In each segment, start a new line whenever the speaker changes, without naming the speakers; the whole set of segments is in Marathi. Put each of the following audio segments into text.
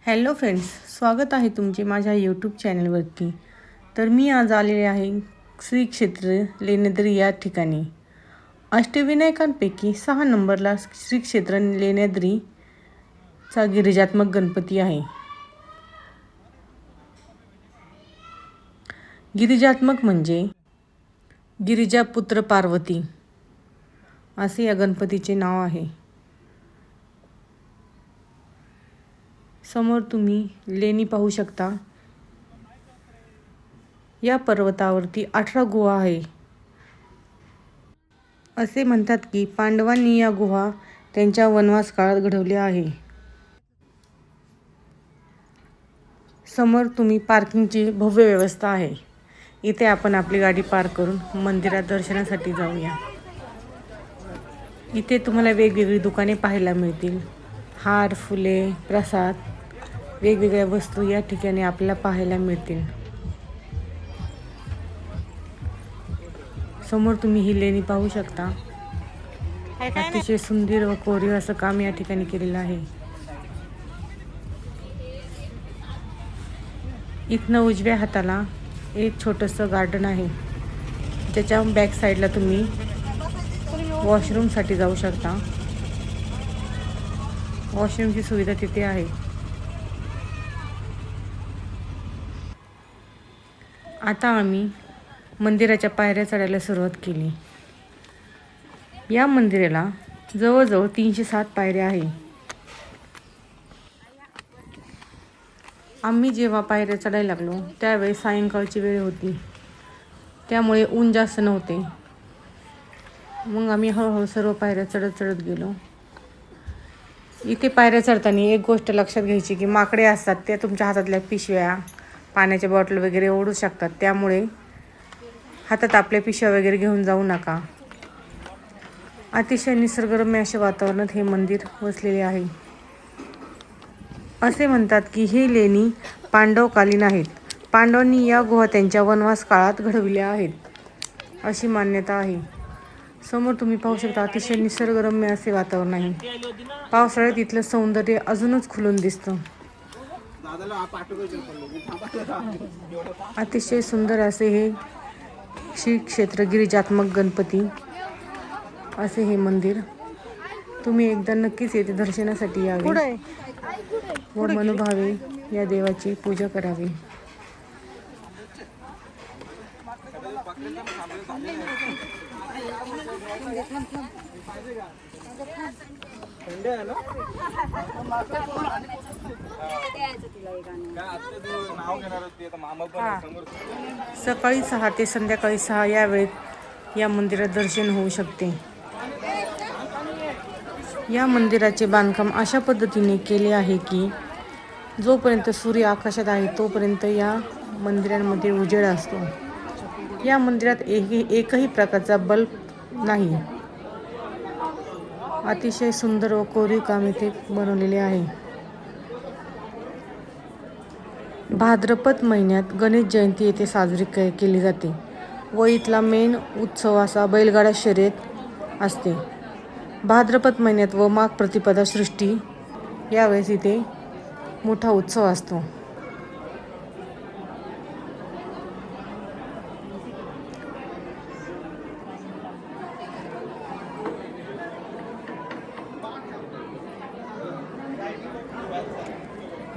हॅलो फ्रेंड्स, स्वागत आहे तुमचे माझ्या यूट्यूब चॅनलवरती. तर मी आज आलेले आहे श्री क्षेत्र लेण्याद्री या ठिकाणी. अष्टविनायकांपैकी 6 नंबरला श्री क्षेत्र लेण्याद्रीचा गिरिजात्मक गणपती आहे. गिरिजात्मक म्हणजे गिरिजापुत्र पार्वती असे या गणपतीचे नाव आहे. समोर तुम्ही लेणी पाहू शकता. या पर्वतावरती 18 गुहा आहे. असे म्हणतात की पांडवांनी या गुहा त्यांच्या वनवास काळात घडवल्या आहे. समोर तुम्ही पार्किंगची भव्य व्यवस्था आहे. इथे आपण आपली गाडी पार्क करून मंदिरात दर्शनासाठी जाऊया. इथे तुम्हाला वेगवेगळी दुकाने पाहायला मिळतील. हार, फुले, प्रसाद, वेगवेगळ्या वस्तू या ठिकाणी आपल्याला पाहायला मिळतील. समोर तुम्ही ही लेणी पाहू शकता. अतिशय सुंदर व कोरीव असं काम या ठिकाणी केलेलं आहे. इथनं उजव्या हाताला एक छोटंसं गार्डन आहे, ज्याच्या बॅक साईडला तुम्ही वॉशरूमसाठी जाऊ शकता. वॉशरूमची सुविधा तिथे आहे. आता आम्ही मंदिराच्या पायऱ्या चढायला सुरुवात केली. या मंदिराला जवळजवळ 307 पायऱ्या आहे. आम्ही जेव्हा पायऱ्या चढायला लागलो त्यावेळी सायंकाळची वेळ होती, त्यामुळे ऊन जास्त नव्हते. मग आम्ही हळूहळू सर्व पायऱ्या चढत गेलो. इथे पायऱ्या चढताना एक गोष्ट लक्षात घ्यायची की माकडे असतात, ते तुमच्या हातातल्या पिशव्या, पाण्याच्या बॉटल वगैरे ओढू शकतात. त्यामुळे हातात आपल्या पिशव्या वगैरे घेऊन जाऊ नका. अतिशय निसर्गरम्य अशा वातावरणात हे मंदिर वसलेले आहे. असे म्हणतात की ही लेणी पांडवकालीन आहेत. पांडवांनी या गुहा त्यांच्या वनवास काळात घडविल्या आहेत अशी मान्यता आहे. समोर तुम्ही पाहू शकता अतिशय निसर्गरम्य असे वातावरण आहे. पावसाळ्यात इथलं सौंदर्य अजूनच खुलून दिसतं. अतिशय सुंदर असे हे श्री क्षेत्र गिरिजात्मक गणपती असे हे मंदिर. तुम्ही एकदा नक्कीच येथे दर्शनासाठी यावे व मनोभावे या देवाची पूजा करावी. सकाळी 6 ते संध्याकाळी 6 या वेळेत या मंदिरात दर्शन होऊ शकते. या मंदिराचे बांधकाम अशा पद्धतीने केले आहे की जोपर्यंत सूर्य आकाशात आहे तोपर्यंत या मंदिरांमध्ये उजेड असतो. या मंदिरात एकही प्रकारचा बल्ब नाही. अतिशय सुंदर व कोरीव काम इथे बनवलेले आहे. भाद्रपद महिन्यात गणेश जयंती येथे साजरी केली जाते व इथला मेन उत्सव असा बैलगाडा शर्यत असते. भाद्रपद महिन्यात व माघ प्रतिपदा सृष्टी यावेळेस इथे मोठा उत्सव असतो.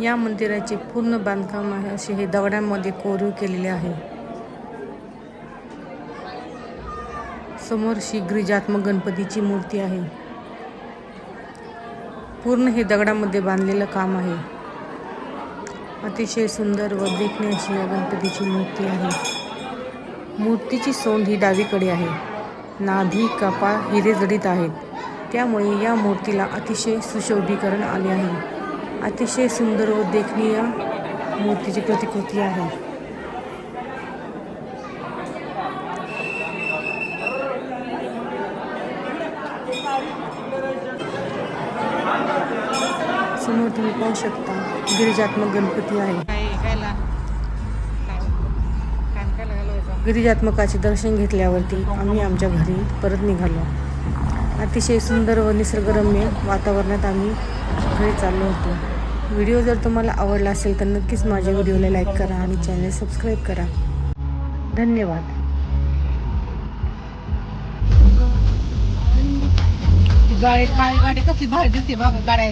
या मंदिराचे पूर्ण बांधकाम असे हे दगडांमध्ये कोरीव केलेले आहे. समोर श्री गिरिजात्मक गणपतीची मूर्ती आहे. पूर्ण हे दगडामध्ये बांधलेलं काम आहे. अतिशय सुंदर व देखणी अशी या गणपतीची मूर्ती आहे. मूर्तीची सोंड ही डावीकडे आहे. नाभी, कपाळ हिरे जडित आहेत. त्यामुळे या मूर्तीला अतिशय सुशोभीकरण आले आहे. अतिशय सुंदर व देखणीय मूर्तीची प्रतिकृती आहे. समोर तुम्ही पाहू शकता गिरिजात्मक गणपती आहे. गिरिजात्मकाचे दर्शन घेतल्यावरती आम्ही आमच्या घरी परत निघालो. अतिशय सुंदर व निसर्गरम्य वातावरणात आम्ही घरी चाललो होतो. व्हिडिओ जर तुम्हाला आवडला असेल तर नक्कीच माझ्या व्हिडिओला लाईक करा आणि चॅनल सबस्क्राईब करा. धन्यवाद.
गाडी कसली भारी दिसते बाबा गाड्या